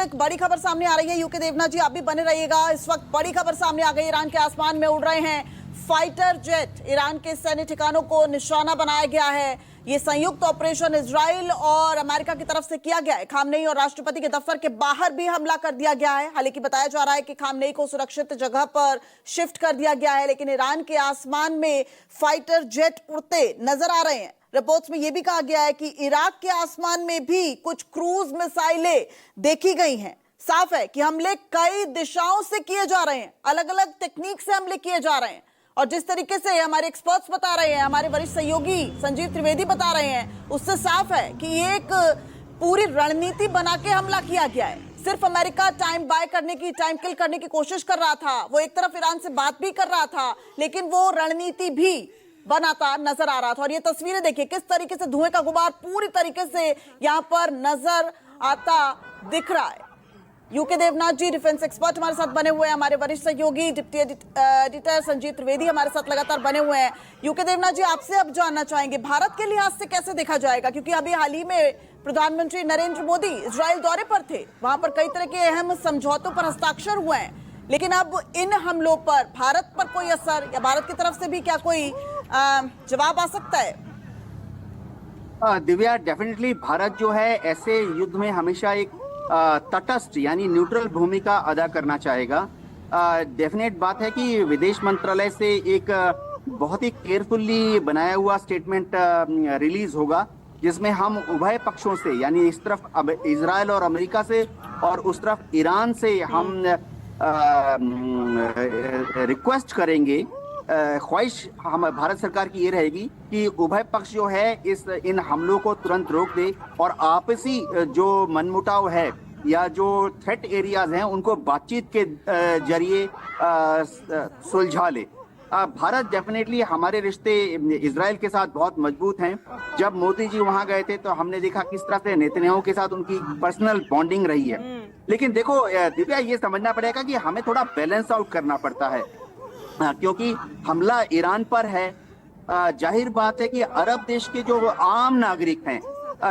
एक बड़ी खबर सामने आ रही है। यूके देवनाथ जी, आप भी बने रहिएगा। इस वक्त बड़ी खबर सामने आ गई। ईरान के आसमान में उड़ रहे हैं फाइटर जेट। ईरान के सैन्य ठिकानों को निशाना बनाया गया है। ये संयुक्त ऑपरेशन इजराइल और अमेरिका की तरफ से किया गया है। खामनेई और राष्ट्रपति के दफ्तर के बाहर भी हमला कर दिया गया है। हालांकि बताया जा रहा है कि खामनेई को सुरक्षित जगह पर शिफ्ट कर दिया गया है, लेकिन ईरान के आसमान में फाइटर जेट उड़ते नजर आ रहे हैं। रिपोर्ट्स में यह भी कहा गया है कि इराक के आसमान में भी कुछ क्रूज मिसाइलें देखी गई हैं। साफ है कि हमले कई दिशाओं से किए जा रहे हैं, अलग अलग टेक्निक से हमले किए जा रहे हैं। और जिस तरीके से हमारे एक्सपर्ट्स बता रहे हैं, हमारे वरिष्ठ सहयोगी संजीव त्रिवेदी बता रहे हैं, उससे साफ है कि ये एक पूरी रणनीति बना के हमला किया गया है। सिर्फ अमेरिका टाइम बाय करने की, टाइम किल करने की कोशिश कर रहा था। वो एक तरफ ईरान से बात भी कर रहा था, लेकिन वो रणनीति भी बनाता नजर आ रहा था। और ये तस्वीरें देखिए किस तरीके से धुएं का गुबार पूरी तरीके से यहां पर नजर आता दिख रहा है। यूके देवनाथ जी, डिफेंस एक्सपर्ट, हमारे साथ बने हुए हैं। हमारे वरिष्ठ सहयोगी डिप्टी एडिटर संजीव त्रिवेदी हमारे साथ लगातार बने हुए हैं। यूके देवनाथ जी, आपसे अब जानना चाहेंगे भारत के लिहाज से कैसे देखा जाएगा, क्योंकि अभी हाल ही में प्रधानमंत्री नरेंद्र मोदी इजराइल दौरे पर थे। वहां पर कई तरह के अहम समझौतों पर हस्ताक्षर हुए हैं, लेकिन अब इन हमलों पर भारत पर कोई असर या भारत की तरफ से भी क्या कोई जवाब आ सकता है? दिव्या, डेफिनेटली भारत जो है ऐसे युद्ध में हमेशा एक तटस्थ यानी न्यूट्रल भूमिका अदा करना चाहेगा। डेफिनेट बात है कि विदेश मंत्रालय से एक बहुत ही केयरफुली बनाया हुआ स्टेटमेंट रिलीज होगा, जिसमें हम उभय पक्षों से यानी इस तरफ अब इजराइल और अमेरिका से और उस तरफ ईरान से हम रिक्वेस्ट करेंगे। ख्वाहिश हम भारत सरकार की ये रहेगी कि उभय पक्ष जो है इन हमलों को तुरंत रोक दे और आपसी जो मनमुटाव है या जो थ्रेट एरियाज हैं उनको बातचीत के जरिए सुलझा ले। भारत डेफिनेटली, हमारे रिश्ते इजराइल के साथ बहुत मजबूत हैं। जब मोदी जी वहां गए थे तो हमने देखा किस तरह से नेतन्याहू के साथ उनकी पर्सनल बॉन्डिंग रही है। लेकिन देखो दिव्या, ये समझना पड़ेगा कि हमें थोड़ा बैलेंस आउट करना पड़ता है, क्योंकि हमला ईरान पर है। जाहिर बात है कि अरब देश के जो आम नागरिक हैं,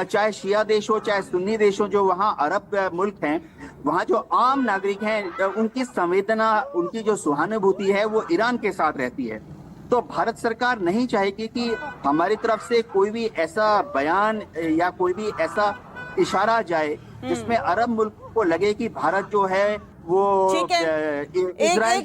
चाहे शिया देश हो चाहे सुन्नी देश हो, जो वहाँ अरब मुल्क हैं, वहाँ जो आम नागरिक हैं उनकी संवेदना, उनकी जो सहानुभूति है वो ईरान के साथ रहती है। तो भारत सरकार नहीं चाहेगी कि हमारी तरफ से कोई भी ऐसा बयान या कोई भी ऐसा इशारा जाए जिसमें अरब मुल्क को लगे कि भारत जो है वो इजराइल